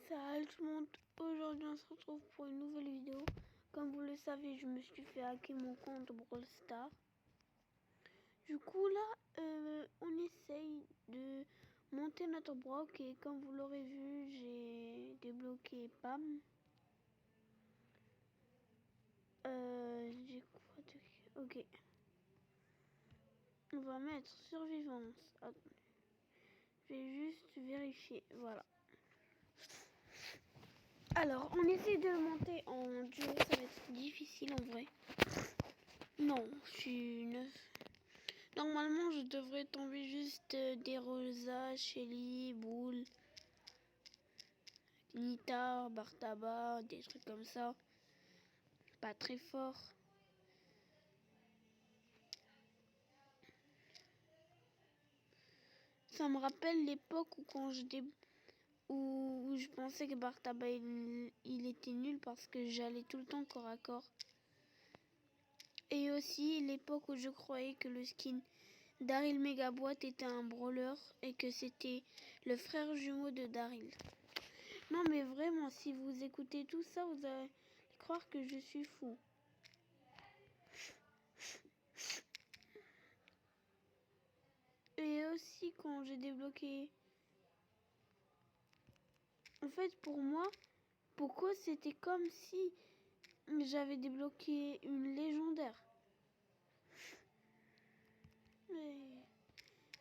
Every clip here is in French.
Salut tout le monde, aujourd'hui on se retrouve pour une nouvelle vidéo. Comme vous le savez, je me suis fait hacker mon compte Brawl Stars. Du coup là, on essaye de monter notre Brock et comme vous l'aurez vu, j'ai débloqué Pam. J'ai quoi de... Ok. On va mettre survivance. Attends. Je vais juste vérifier, voilà. Alors, on essaie de le monter en duo, ça va être difficile en vrai. Non, je suis 9. Normalement, je devrais tomber juste des Rosa, Shelly, Bull, Nita, Bartaba, des trucs comme ça. Pas très fort. Ça me rappelle l'époque où où je pensais que Bartaba il était nul parce que j'allais tout le temps corps à corps. Et aussi l'époque où je croyais que le skin Daryl Megaboîte était un brawler et que c'était le frère jumeau de Daryl. Non mais vraiment, si vous écoutez tout ça, vous allez croire que je suis fou. Et aussi quand j'ai débloqué... En fait pour moi, pourquoi c'était comme si j'avais débloqué une légendaire. Mais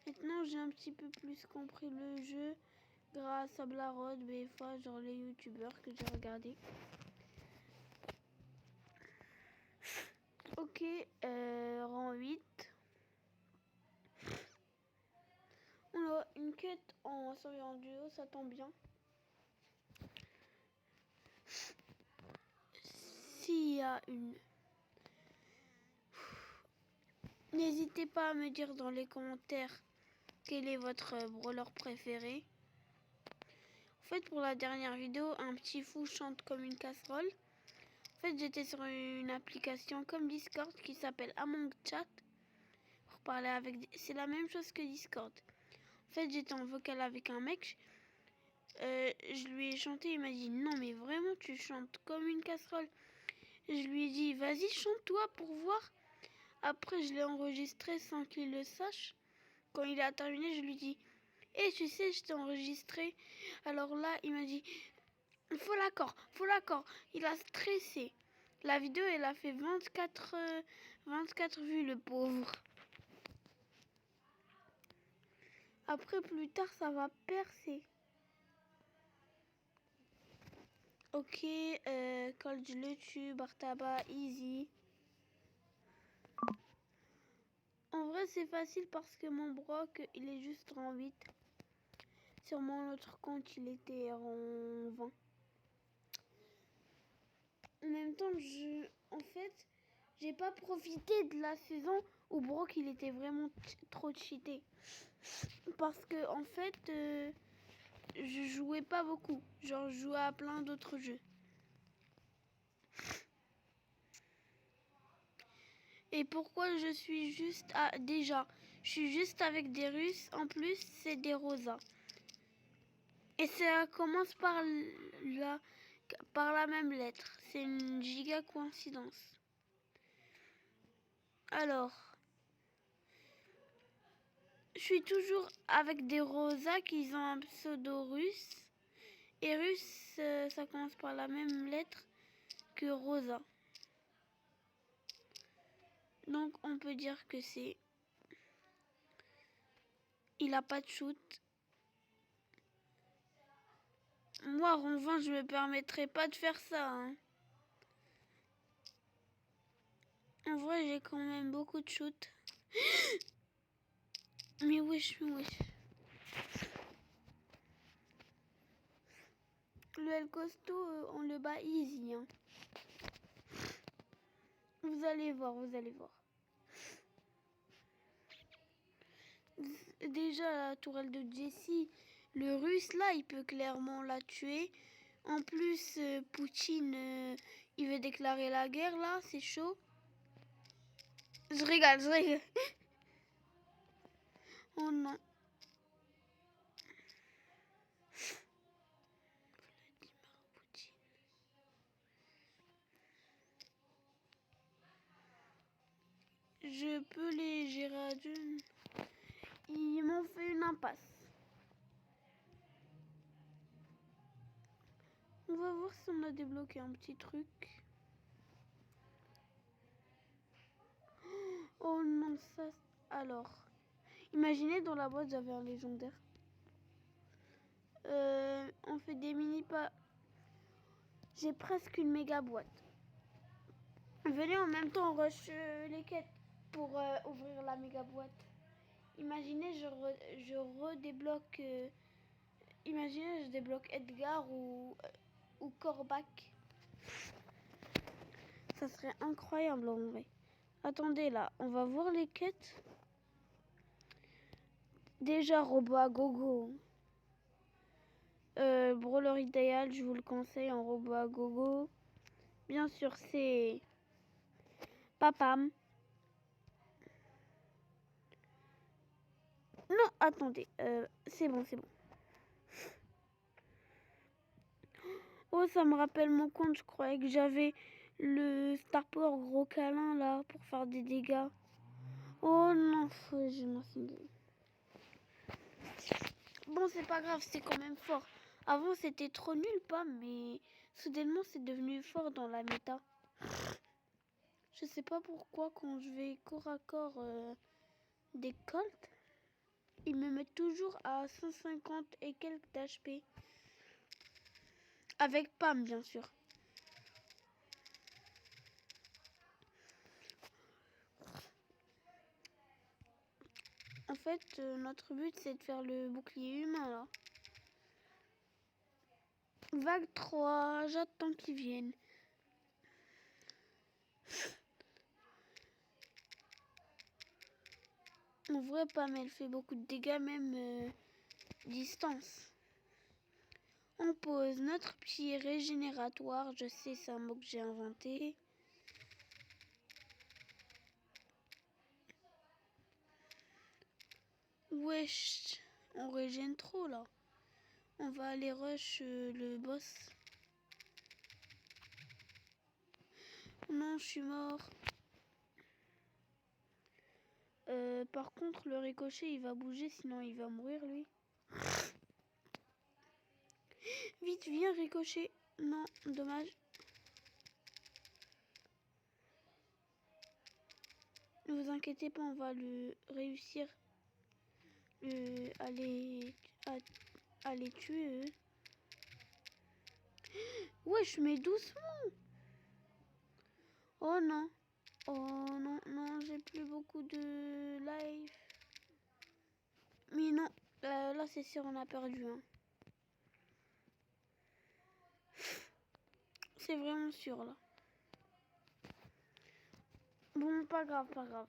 maintenant j'ai un petit peu plus compris le jeu grâce à Blarod, BFA, genre les youtubeurs que j'ai regardé. Ok, rang 8. On a une quête en survie en duo, ça tombe bien. S'il y a une... N'hésitez pas à me dire dans les commentaires quel est votre brawler préféré. En fait, pour la dernière vidéo, un petit fou chante comme une casserole. En fait, j'étais sur une application comme Discord qui s'appelle Among Chat. Pour parler avec... C'est la même chose que Discord. En fait, j'étais en vocal avec un mec. Je lui ai chanté, il m'a dit non mais vraiment tu chantes comme une casserole. Je lui ai dit vas-y chante-toi pour voir. Après je l'ai enregistré sans qu'il le sache. Quand il a terminé, je lui dis tu sais je t'ai enregistré. Alors là il m'a dit faut l'accord. Il a stressé. La vidéo elle a fait 24 vues le pauvre. Après plus tard ça va percer. Ok, Cold je le tue, Bartaba, easy. En vrai c'est facile parce que mon Brock il est juste rang 8. Sur mon autre compte il était rang 20. En même temps en fait j'ai pas profité de la saison où Brock il était vraiment trop cheaté. Parce que en fait je jouais pas beaucoup. Genre je jouais à plein d'autres jeux. Et pourquoi je suis juste à... Déjà, je suis juste avec des Russes. En plus, c'est des Rosas. Et ça commence par la même lettre. C'est une giga coïncidence. Alors, je suis toujours avec des Rosas qui ont un pseudo russe. Et russe, ça commence par la même lettre que Rosa. Donc, on peut dire que c'est... Il a pas de shoot. Moi, rang 20, je me permettrai pas de faire ça. Hein. En vrai, j'ai quand même beaucoup de shoot. Mais wesh. Le El costaud, on le bat easy. Hein. Vous allez voir. Déjà, la tourelle de Jessie, le russe, là, il peut clairement la tuer. En plus, Poutine, il veut déclarer la guerre, là, c'est chaud. Je rigole. Oh non. je peux les gérer à deux. Ils m'ont fait une impasse. On va voir si on a débloqué un petit truc. Oh non, ça... Alors, imaginez dans la boîte, j'avais un légendaire. On fait des mini-pas. J'ai presque une méga boîte. Venez en même temps, on rush les quêtes pour ouvrir la méga boîte. Imaginez, je redébloque... imaginez, je débloque Edgar ou Corbac. Ça serait incroyable en vrai. Attendez là, on va voir les quêtes. Déjà, robot à gogo. Brawler idéal, je vous le conseille en robot à gogo. Bien sûr, c'est Papam. Non, attendez. C'est bon, c'est bon. Oh, ça me rappelle mon compte. Je croyais que j'avais le Star Power gros câlin là pour faire des dégâts. Oh non, je m'en suis. Bon, c'est pas grave, c'est quand même fort. Avant, c'était trop nul, pas, mais soudainement, c'est devenu fort dans la méta. Je sais pas pourquoi, quand je vais corps à corps des colts, ils me mettent toujours à 150 et quelques d'HP. Avec Pam, bien sûr. En fait, notre but, c'est de faire le bouclier humain, là. Vague 3, j'attends qu'ils viennent. En vrai, Pam, elle fait beaucoup de dégâts, même distance. On pose notre petit régénératoire. Je sais, c'est un mot que j'ai inventé. Wesh, on régène trop là. On va aller rush le boss. Non, je suis mort. Par contre, le ricochet, il va bouger, sinon il va mourir, lui. Vite, viens, ricochet. Non, dommage. Ne vous inquiétez pas, on va le réussir à les tuer, eux. Wesh, mais doucement. Oh non. Oh non, non, j'ai plus beaucoup de life. Mais non, là c'est sûr, on a perdu. Hein. C'est vraiment sûr là. Bon, pas grave, pas grave.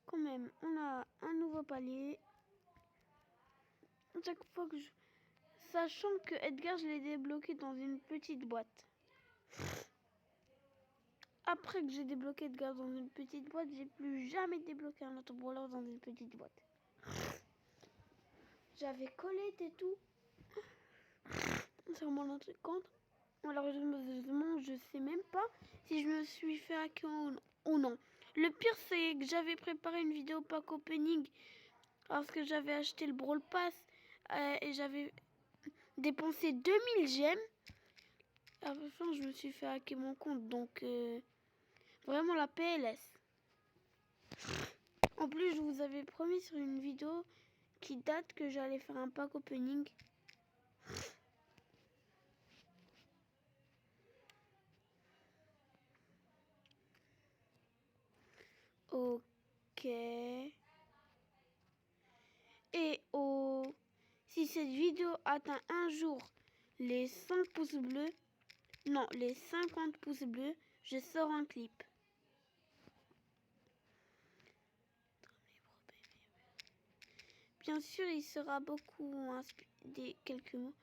Quand même, on a un nouveau palier. Chaque fois que je... Sachant que Edgar, je l'ai débloqué dans une petite boîte. Après que j'ai débloqué Edgar dans une petite boîte, j'ai plus jamais débloqué un autre brawler dans une petite boîte. J'avais Colette et tout sur mon autre compte. Malheureusement, je sais même pas si je me suis fait hacker ou non. Le pire, c'est que j'avais préparé une vidéo pack opening parce que j'avais acheté le Brawl Pass et j'avais dépensé 2000 gemmes. À la fin, je me suis fait hacker mon compte, donc vraiment la PLS. En plus, je vous avais promis sur une vidéo qui date que j'allais faire un pack opening. Ok. Et si cette vidéo atteint un jour les 100 pouces bleus, non, les 50 pouces bleus, je sors un clip. Bien sûr, il sera beaucoup des quelques mots.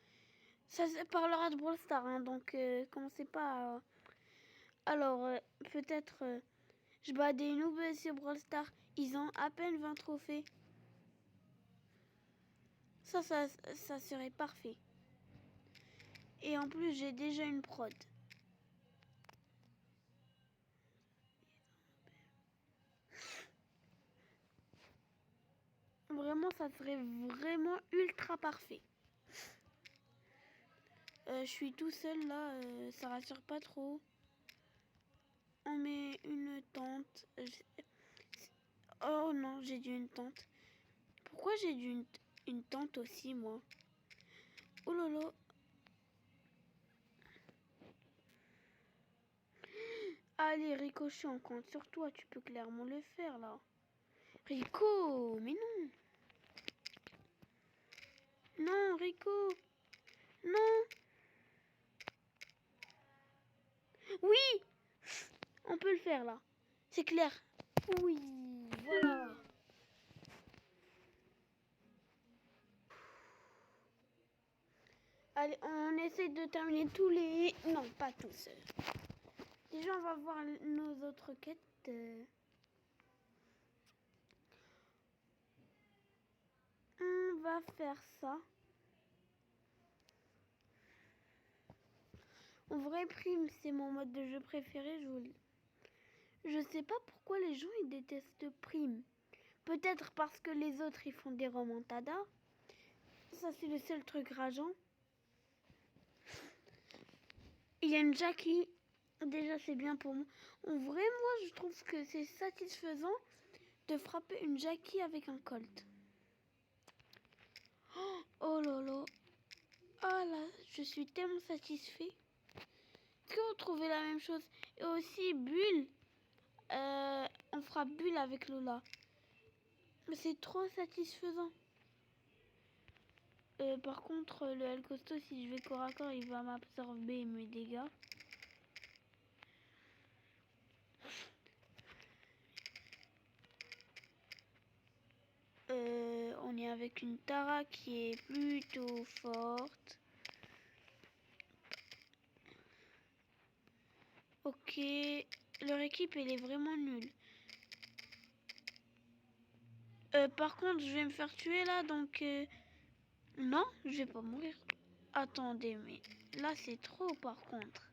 Ça parlera de Brawl Stars, hein, donc commencez pas à... Alors, peut-être, je bats des noobs sur Brawl Stars. Ils ont à peine 20 trophées. Ça serait parfait. Et en plus, j'ai déjà une prod. Vraiment, ça serait vraiment ultra parfait. Je suis tout seul là, ça rassure pas trop. On met une tente. Oh non, j'ai dû une tente. Pourquoi j'ai dû une tente aussi, moi? Oh lolo. Allez, Rico, je suis en compte sur toi. Tu peux clairement le faire, là. Rico, mais non. Non, Rico. Non. Oui. On peut le faire, là. C'est clair. Oui, voilà. Allez, on essaie de terminer tous les... Non, pas tous. Déjà, on va voir nos autres quêtes. On va faire ça. En vrai, Prime, c'est mon mode de jeu préféré. Je sais pas pourquoi les gens ils détestent Prime. Peut-être parce que les autres ils font des remontadas. Ça, c'est le seul truc rageant. Il y a une Jackie. Déjà, c'est bien pour moi. En vrai, moi, je trouve que c'est satisfaisant de frapper une Jackie avec un Colt. Oh là là. Ah là, je suis tellement satisfait. Est-ce que vous trouvez la même chose? Et aussi, Bulle. On fera Bulle avec Lola. C'est trop satisfaisant. Par contre, le El Costo, si je vais corps à corps, il va m'absorber mes dégâts. On est avec une Tara qui est plutôt forte. Ok, leur équipe elle est vraiment nulle. Par contre, je vais me faire tuer là, donc non, je vais pas mourir. Attendez, mais là c'est trop par contre.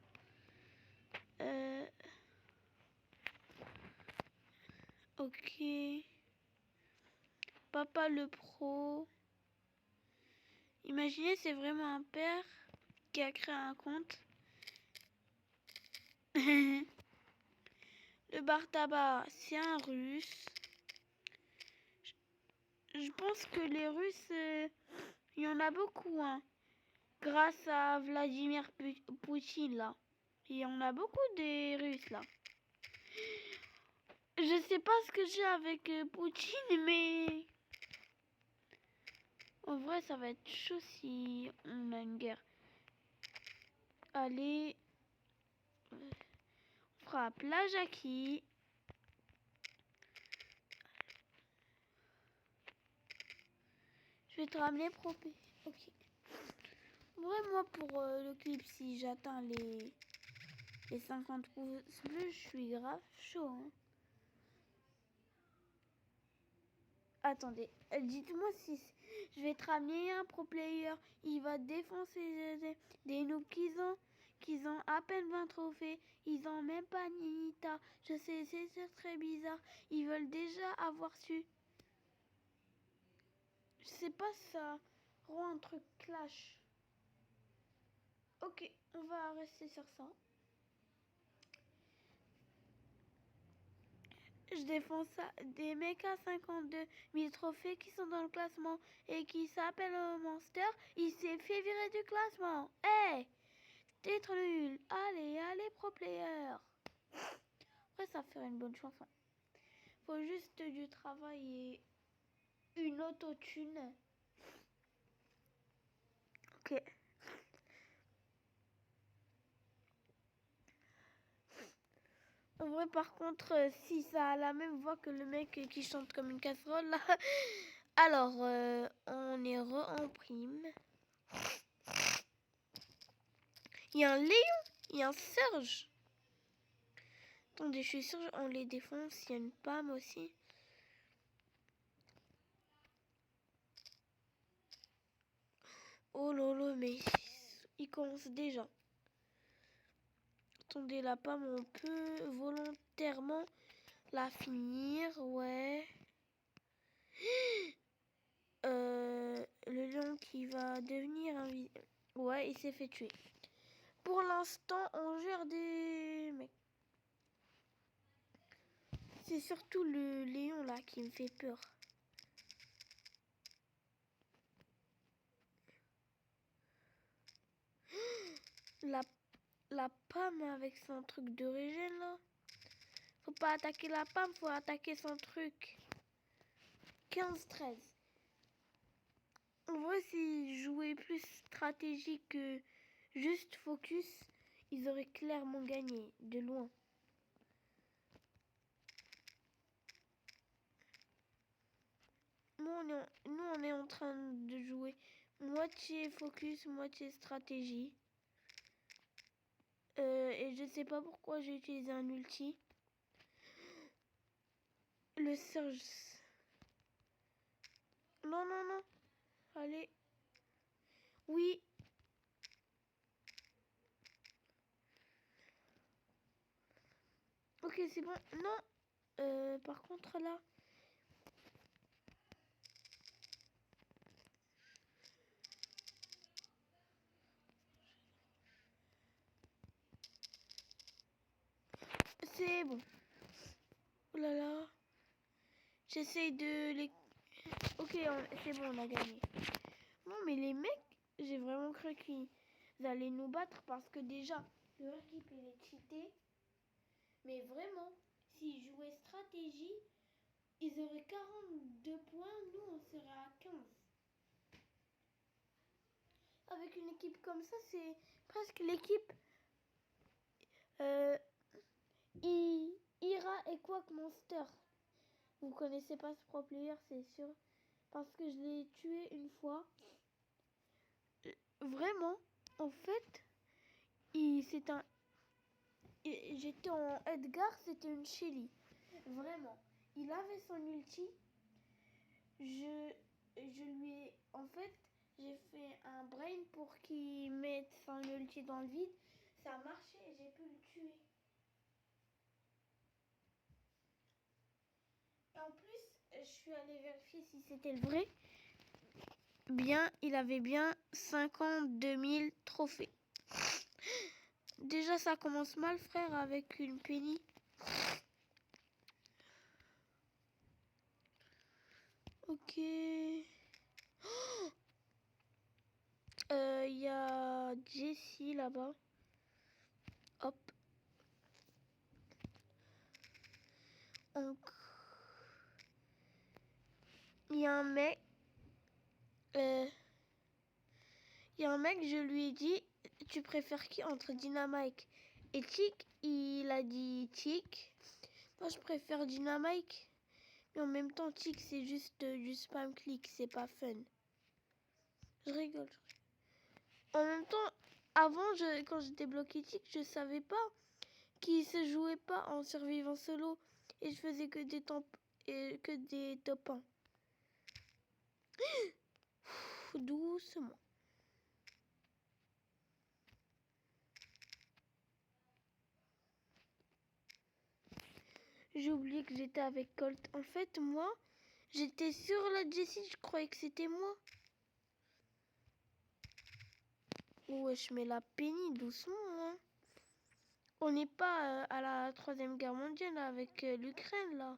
Ok. Papa le pro. Imaginez, c'est vraiment un père qui a créé un compte. Le bar tabac, c'est un russe. Je pense que les Russes, il y en a beaucoup, hein. Grâce à Vladimir Poutine, là. Il y en a beaucoup des Russes, là. Je sais pas ce que j'ai avec Poutine, mais... En vrai, ça va être chaud si on a une guerre. Allez. On frappe la Jackie. Je vais te ramener propé. Ok. Ouais, moi, pour le clip, si j'atteins les 50 pouces bleus, je suis grave chaud. Hein. Attendez, dites-moi si je vais te ramener un pro player. Il va défoncer des noobs qu'ils ont à peine 20 trophées. Ils ont même pas Ninita. Je sais, c'est très bizarre. Ils veulent déjà avoir su. Je sais pas si ça rend un truc clash. Ok, on va rester sur ça. Je défonce des mecs à 52 000 trophées qui sont dans le classement et qui s'appellent Monster. Il s'est fait virer du classement. Hey, t'es trop nul. Allez, allez, pro player. Après, ça ferait une bonne chanson. Faut juste du travail et une autotune. Ok. En vrai, par contre, si ça a la même voix que le mec qui chante comme une casserole, là, alors, on est en prime. Il y a un Léon, il y a un Serge. Attendez, je suis sûre, on les défonce. Il y a une Pam aussi. Oh lolo, mais il commence déjà. Attendez, la Pam, on peut volontairement la finir, ouais. il va devenir invisible. Ouais, il s'est fait tuer. Pour l'instant, on gère des mecs. C'est surtout le Léon là qui me fait peur. La Pam avec son truc de régène là. Faut pas attaquer la Pam, faut attaquer son truc. 15-13. En vrai, s'ils jouaient plus stratégique que juste focus, ils auraient clairement gagné, de loin. Nous, on est en train de jouer moitié focus, moitié stratégie. Et je sais pas pourquoi j'ai utilisé un ulti. Le Surge. Non, non, non. Allez. Oui. Ok, c'est bon. Non. Par contre, là. C'est bon. Oh là là. J'essaye de les... Ok, c'est bon, on a gagné. Non, mais les mecs, j'ai vraiment cru qu'ils allaient nous battre parce que déjà, leur équipe, elle est cheatée. Mais vraiment, s'ils jouaient stratégie, ils auraient 42 points, nous, on serait à 15. Avec une équipe comme ça, c'est presque l'équipe Ira et Quack Monster. Vous connaissez pas ce pro player, c'est sûr. Parce que je l'ai tué une fois. Vraiment, en fait, c'est un... J'étais en Edgar, c'était une Shelly. Vraiment. Il avait son ulti. Je lui ai... En fait, j'ai fait un brain pour qu'il mette son ulti dans le vide. Ça a marché et j'ai pu le tuer. Et en plus, je suis allée vérifier si c'était le vrai. Bien, il avait bien 52 000 trophées. Déjà, ça commence mal, frère, avec une Penny. Ok. Il y a Jessie là-bas. Hop. Donc, il y a un mec. Il y a un mec, je lui ai dit, tu préfères qui entre Dynamite et Tick? Il a dit Tick. Moi, je préfère Dynamite. Mais en même temps, Tick, c'est juste du spam click, c'est pas fun. Je rigole. En même temps, avant, quand j'ai débloqué Tick, je savais pas qu'il se jouait pas en survivant solo. Et je faisais que des top 1. Doucement. J'ai oublié que j'étais avec Colt. En fait, moi, j'étais sur la Jessie, je croyais que c'était moi. Wesh, mais la Penny, doucement, hein. On n'est pas à la 3e guerre mondiale avec l'Ukraine, là.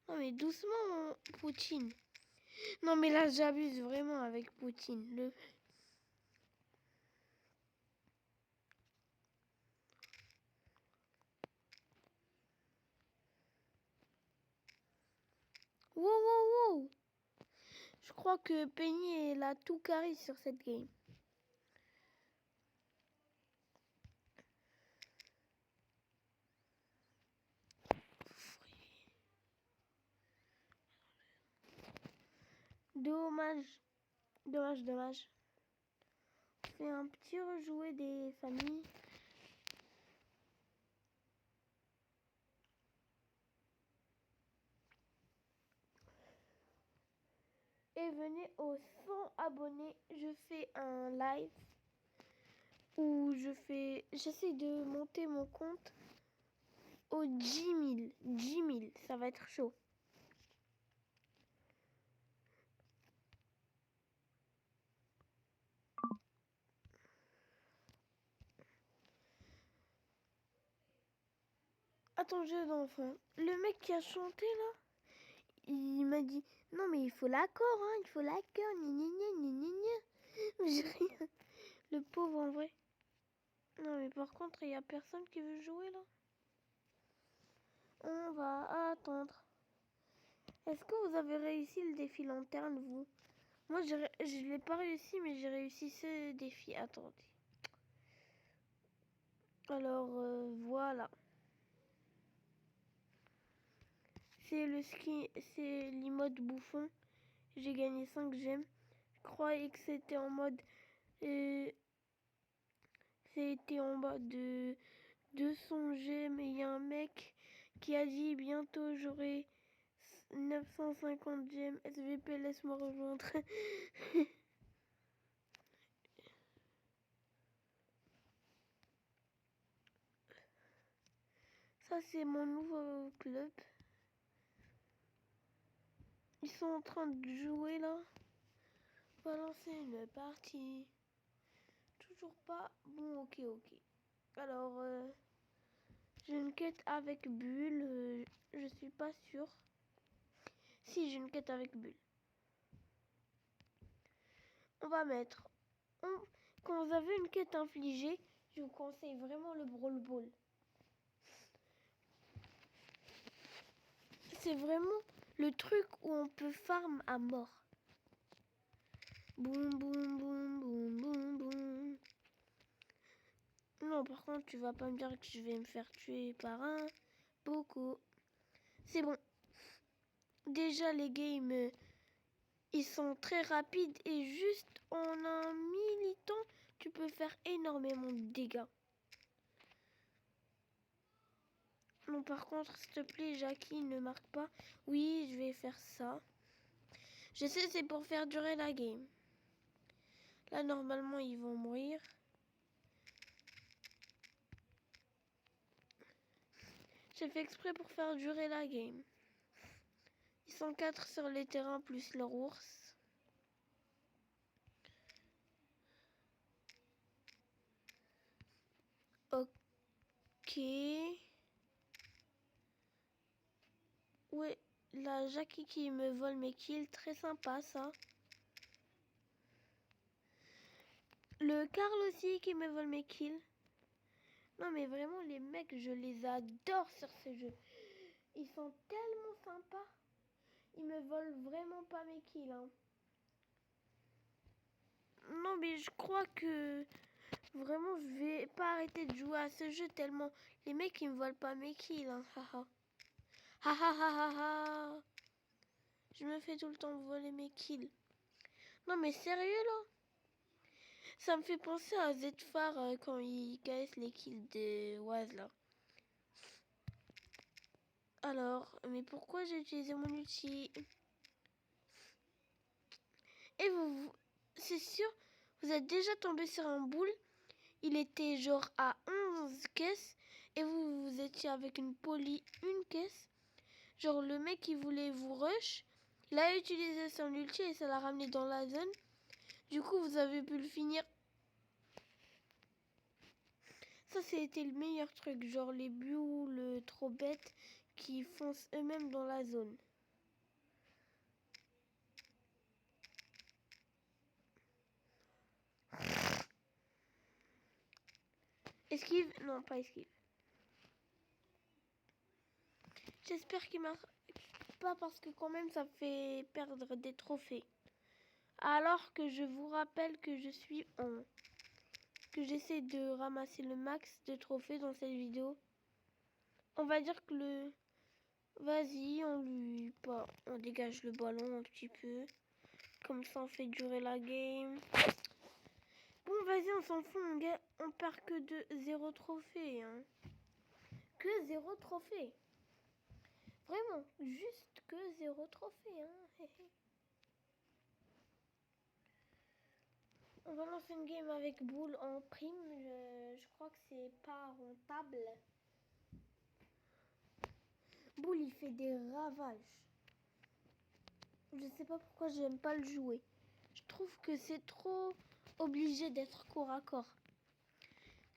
Non, mais doucement, Poutine. Non, mais là, j'abuse vraiment avec Poutine. Wow, wow, wow. Je crois que Penny, elle a tout carré sur cette game. Dommage. Dommage, dommage. On fait un petit rejoué des familles. Et venez aux 100 abonnés. Je fais un live où j'essaie de monter mon compte aux 10 000. 10 000, ça va être chaud. Attends, jeu d'enfant. Le mec qui a chanté là, il m'a dit non mais il faut l'accord, hein, il faut l'accord, gna gna gna gna gna. J'ai rien. Le pauvre en vrai. Non mais par contre il y a personne qui veut jouer là. On va attendre. Est-ce que vous avez réussi le défi lanterne vous? Moi je l'ai pas réussi mais j'ai réussi ce défi. Attendez. Alors voilà. C'est le ski, c'est l'emote bouffon. J'ai gagné 5 gemmes. Je croyais que c'était en mode c'était en bas de 200 gemmes et il y a un mec qui a dit bientôt j'aurai 950 gemmes. SVP, laisse-moi rejoindre. Ça, c'est mon nouveau club. Ils sont en train de jouer là. On va lancer une partie. Toujours pas. Bon, ok. Alors, j'ai une quête avec Bulle. Je suis pas sûre. Si, j'ai une quête avec Bulle. On va mettre. Quand vous avez une quête infligée, je vous conseille vraiment le Brawl Ball. C'est vraiment le truc où on peut farm à mort. Boum, boum, boum, boum, boum, boum. Non, par contre, tu vas pas me dire que je vais me faire tuer par un. Beaucoup. C'est bon. Déjà, les games, ils sont très rapides et juste en un militant, tu peux faire énormément de dégâts. Non, par contre, s'il te plaît, Jackie, ne marque pas. Oui, je vais faire ça. Je sais, c'est pour faire durer la game. Là, normalement, ils vont mourir. J'ai fait exprès pour faire durer la game. Ils sont 4 sur les terrains plus leur ours. Ok. Ouais, la Jackie qui me vole mes kills. Très sympa, ça. Le Carl aussi qui me vole mes kills. Non, mais vraiment, les mecs, je les adore sur ce jeu. Ils sont tellement sympas. Ils me volent vraiment pas mes kills, hein. Non, mais je crois que vraiment je vais pas arrêter de jouer à ce jeu tellement les mecs ils me volent pas mes kills, hein. Ha. Je me fais tout le temps voler mes kills. Non mais sérieux là? Ça me fait penser à Zfar quand il casse les kills de Waz là. Alors, mais pourquoi j'ai utilisé mon ulti? Et vous, c'est sûr, vous êtes déjà tombé sur un boule. Il était genre à 11 caisses et vous étiez avec une caisse. Genre le mec qui voulait vous rush, il a utilisé son ulti et ça l'a ramené dans la zone. Du coup vous avez pu le finir. Ça c'était le meilleur truc, genre les boules trop bêtes qui foncent eux-mêmes dans la zone. Esquive? Non, pas esquive. J'espère qu'il marche pas parce que quand même ça fait perdre des trophées. Alors que je vous rappelle que je suis que j'essaie de ramasser le max de trophées dans cette vidéo. On va dire que le... Vas-y, on dégage le ballon un petit peu. Comme ça, on fait durer la game. Bon, vas-y, on s'en fout, on perd que de 0 trophée. Hein. Que 0 trophée. Vraiment, juste que 0 trophée. Hein. On va lancer une game avec Boule en prime. Je crois que c'est pas rentable. Boule, il fait des ravages. Je sais pas pourquoi j'aime pas le jouer. Je trouve que c'est trop obligé d'être corps à corps.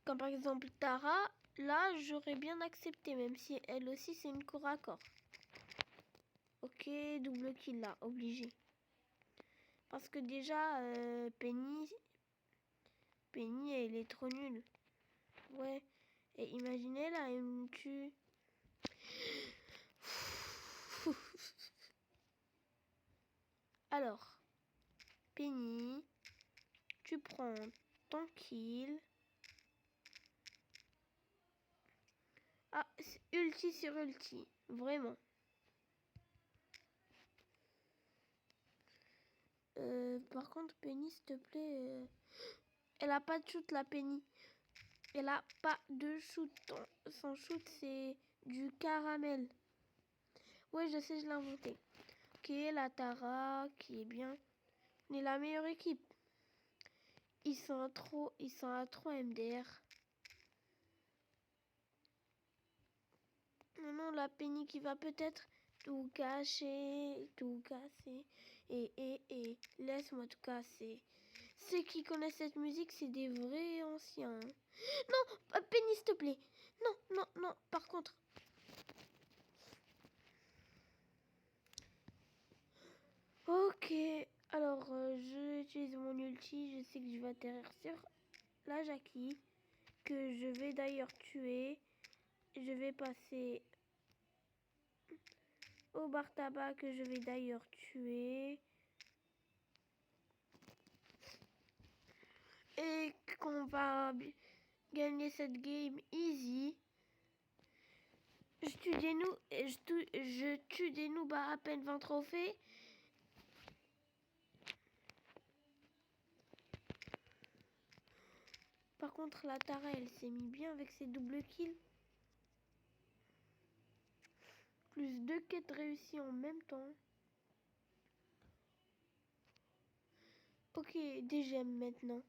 Comme par exemple Tara, Là, j'aurais bien accepté, même si elle aussi, c'est une corps à corps. Ok, double kill là, obligé. Parce que déjà, Penny, elle est trop nulle. Ouais. Et imaginez là, elle me tue. Alors, Penny, tu prends ton kill. Ah, ulti sur ulti, vraiment. Par contre, Penny, s'il te plaît, elle a pas de shoot, la Penny. Elle a pas de shoot. Son shoot, c'est du caramel. Ouais, je sais, je l'ai inventé. Ok, la Tara, qui est bien. On est la meilleure équipe. Ils sont à 3 MDR. Non, la Penny qui va peut-être tout cacher, tout casser. Et, laisse-moi tout casser. Ceux qui connaissent cette musique, c'est des vrais anciens. Non, Penny, s'il te plaît. Non, non, non. Par contre. Ok. Alors, je utilise mon ulti. Je sais que je vais atterrir sur la Jackie. Que je vais d'ailleurs tuer. Je vais passer au bar tabac que je vais d'ailleurs tuer. Et qu'on va gagner cette game easy. Je tue des noobs à peine 20 trophées. Par contre, la Tara, elle s'est mis bien avec ses doubles kills. Plus 2 quêtes réussies en même temps. Ok, des gemmes maintenant.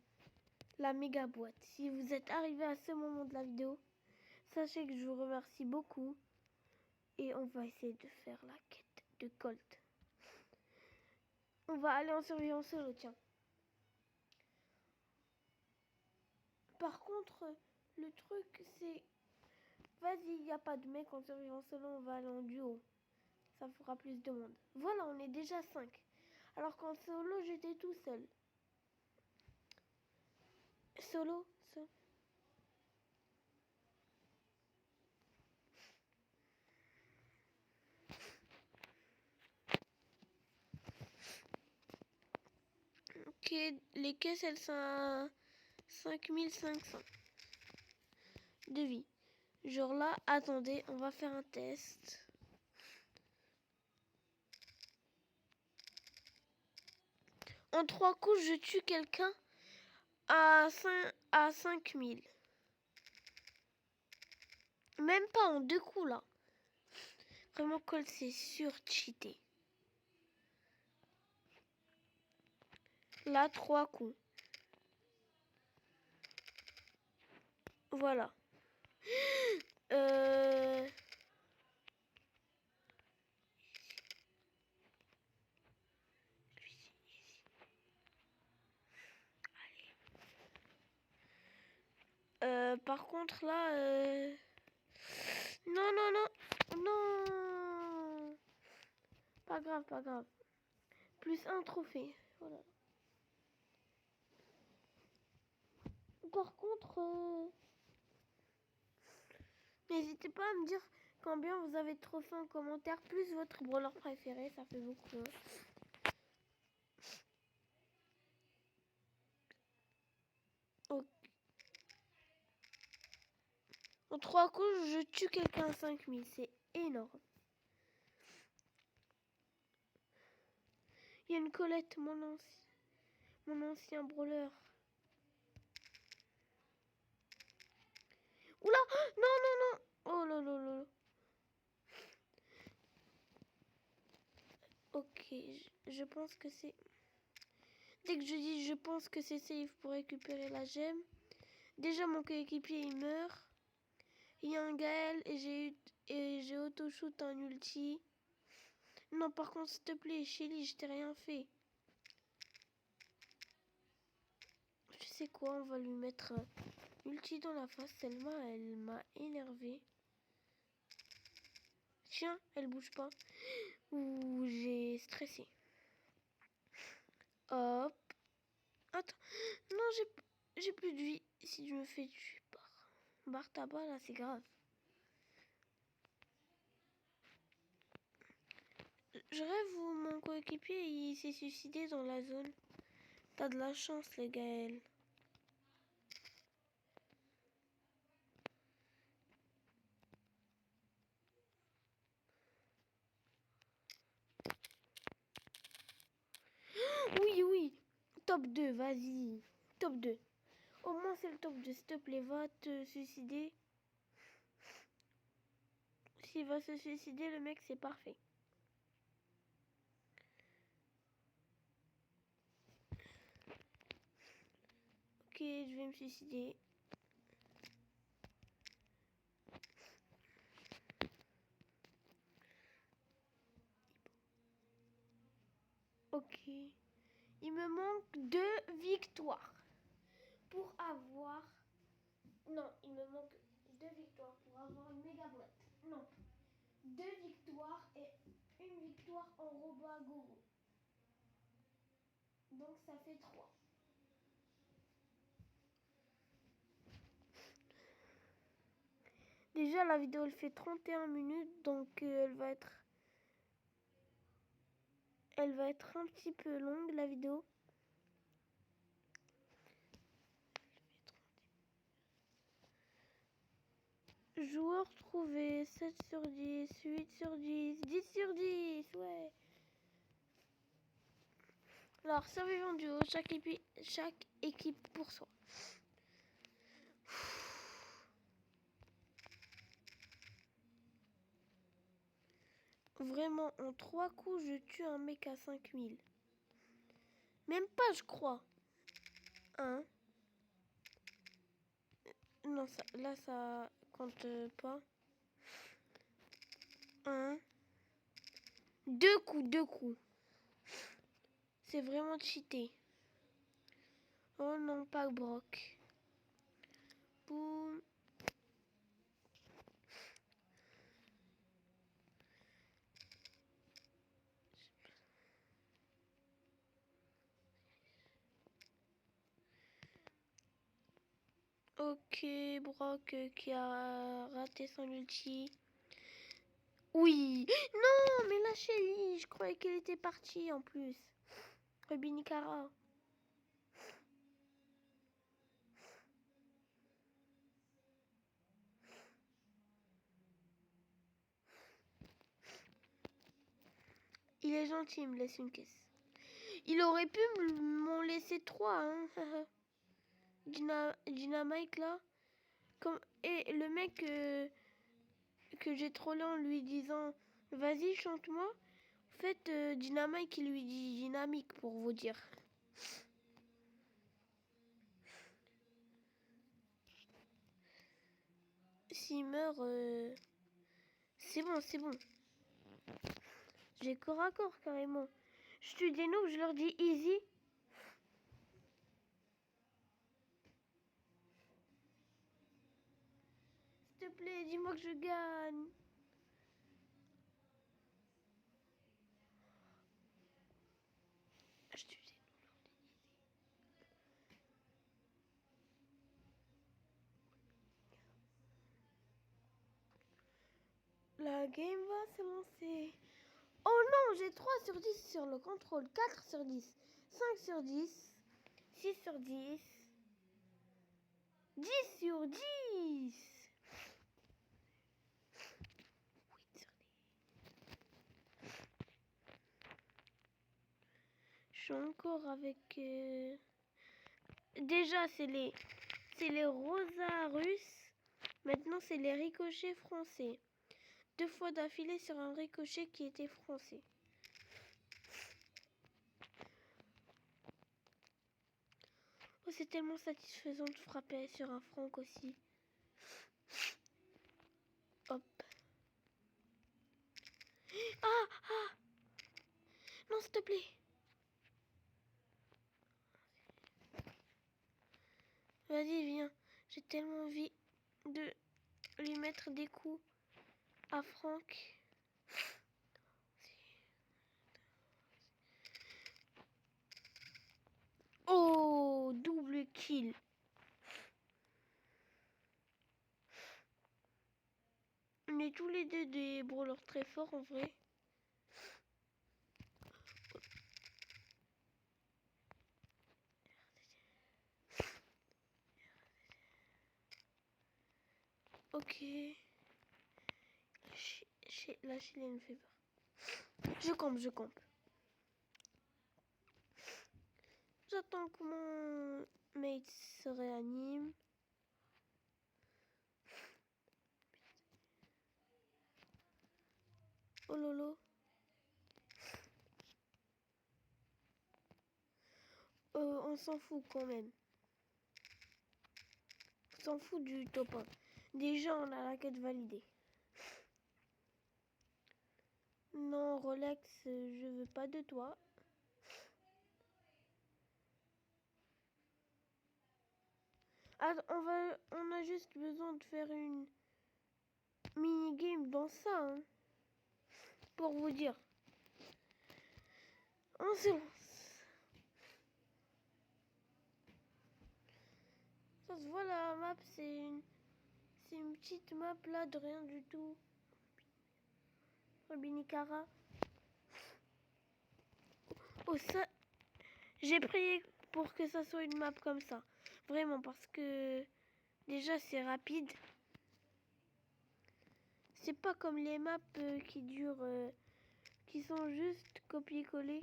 La méga boîte. Si vous êtes arrivé à ce moment de la vidéo, sachez que je vous remercie beaucoup. Et on va essayer de faire la quête de Colt. On va aller en surveillance solo, tiens. Par contre, le truc, c'est... Vas-y, il n'y a pas de mec en surveillance solo, on va aller en duo. Ça fera plus de monde. Voilà, on est déjà 5. Alors qu'en solo, j'étais tout seul. Solo. Ok, les caisses, elles sont à 5500 de vie. Genre là, attendez, on va faire un test. En 3 coups, je tue quelqu'un à 5000. Même pas en 2 coups là. Vraiment, Colt, c'est sur-cheaté. Là, 3 coups. Voilà. Par contre, là... Non, non, non. Non. Pas grave, pas grave. Plus un trophée. Voilà. Par contre, n'hésitez pas à me dire combien vous avez de trophées en commentaire, plus votre brawler préféré, ça fait beaucoup. Okay. En 3 coups, je tue quelqu'un à 5000, c'est énorme. Il y a une Colette, mon ancien brawler. Oula, non, non, non. Oh là là là. Ok, je pense que c'est... Dès que je dis je pense que c'est safe pour récupérer la gemme. Déjà mon coéquipier il meurt. Il y a un Gaël et j'ai auto-shoot un ulti. Non par contre s'il te plaît Shelly, je t'ai rien fait. Tu sais quoi, on va lui mettre ulti dans la face. Selma, elle m'a énervé. Tiens, elle bouge pas. Ouh, j'ai stressé. Hop. Attends. Non, j'ai plus de vie. Si je me fais tuer par barre tabac, là, c'est grave. Je rêve où mon coéquipier, il s'est suicidé dans la zone. T'as de la chance, les Gaël. Oui, oui. Top 2, vas-y. Top 2. Au moins, c'est le top 2. S'il te plaît, va te suicider. S'il va se suicider, le mec, c'est parfait. Ok, je vais me suicider. Ok. Il me manque 2 victoires pour avoir... Non, il me manque 2 victoires pour avoir une méga boîte. Non. 2 victoires et 1 victoire en Roba Goro. Donc ça fait 3. Déjà la vidéo elle fait 31 minutes donc elle va être un petit peu longue la vidéo. Joueur trouvé 7 sur 10, 8 sur 10, 10 sur 10, ouais. Alors, survivant duo, chaque équipe pour soi. Vraiment, en 3 coups, je tue un mec à 5000. Même pas, je crois. 1. Non, ça, là, ça compte pas. 1. 2 coups, 2 coups. C'est vraiment cheaté. Oh non, pas Brock. Boum. Ok, Brock qui a raté son ulti. Oui. Non, mais la Shelly, je croyais qu'elle était partie en plus. Rubinicara. Il est gentil, il me laisse une caisse. Il aurait pu m'en laisser 3. Hein. Dynamite là. Et le mec que j'ai trollé en lui disant vas-y chante-moi. En fait, Dynamite qui lui dit dynamique pour vous dire. S'il meurt, c'est bon, c'est bon. J'ai corps à corps carrément. Je tue des noobs, je leur dis easy. S'il te plaît, dis-moi que je gagne. Je tue des noobs. La game va se lancer. Oh non, j'ai 3 sur 10 sur le contrôle, 4 sur 10, 5 sur 10, 6 sur 10, 10 sur 10, 8 sur 10. Je suis encore avec... Déjà, c'est les rosas russes. Maintenant, c'est les ricochets français. 2 fois d'affilée sur un ricochet qui était français. Oh, c'est tellement satisfaisant de frapper sur un franc aussi. Hop. Ah, ah. Non, s'il te plaît. Vas-y, viens. J'ai tellement envie de lui mettre des coups à Franck. Oh, double kill. On est tous les deux des brawlers très forts en vrai. Ok. La Chilène me fait peur. Je campe. J'attends que mon mate se réanime. Oh lolo. On s'en fout quand même. On s'en fout du top 1. Déjà, on a la quête validée. Non, Rolex, je veux pas de toi. Ah, on a juste besoin de faire une mini-game dans ça, hein, pour vous dire. On se lance. Ça se voit la map, c'est une petite map là de rien du tout. Robinicara. Oh ça, j'ai prié pour que ça soit une map comme ça. Vraiment parce que déjà c'est rapide. C'est pas comme les maps qui durent, qui sont juste copier-coller.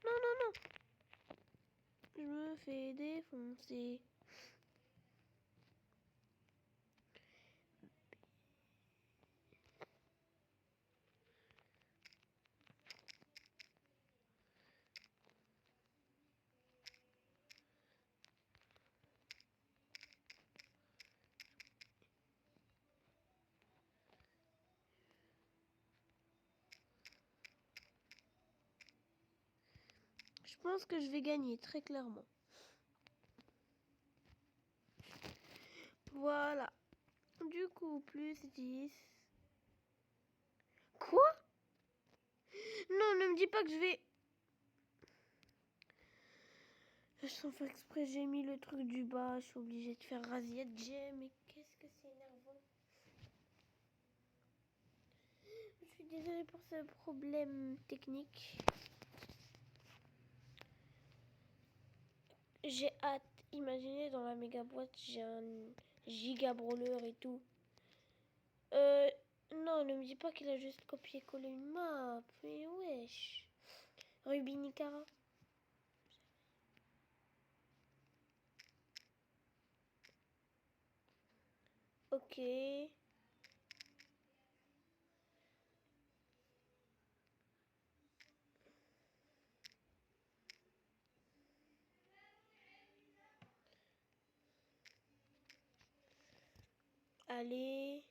Non. Je me fais défoncer. Je pense que je vais gagner, très clairement. Voilà. Du coup, plus 10. Quoi? Non, ne me dis pas que je vais... Sans faire exprès, j'ai mis le truc du bas. Je suis obligée de faire rasiette. Mais qu'est-ce que c'est énervant. Je suis désolée pour ce problème technique. J'ai hâte. Imaginez dans la méga boîte, j'ai un giga brawler et tout. Non, ne me dis pas qu'il a juste copié-collé une map. Mais wesh. Rubinicara. Ok. Allez.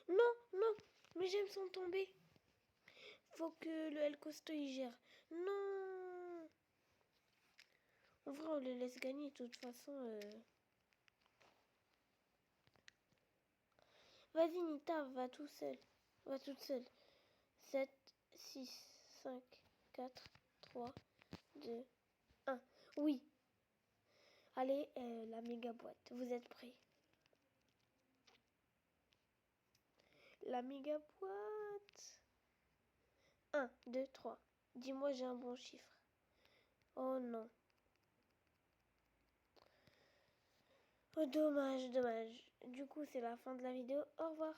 Non, mes gemmes sont tombées. Faut que le El Costo y gère. Non. En vrai, on les laisse gagner de toute façon. Vas-y, Nita, va tout seul. Va toute seule. 7, 6, 5, 4, 3, 2, 1. Oui. Allez, la méga boîte. Vous êtes prêts? La méga boîte. 1, 2, 3. Dis-moi, j'ai un bon chiffre. Oh non. Oh, dommage. Du coup, c'est la fin de la vidéo. Au revoir.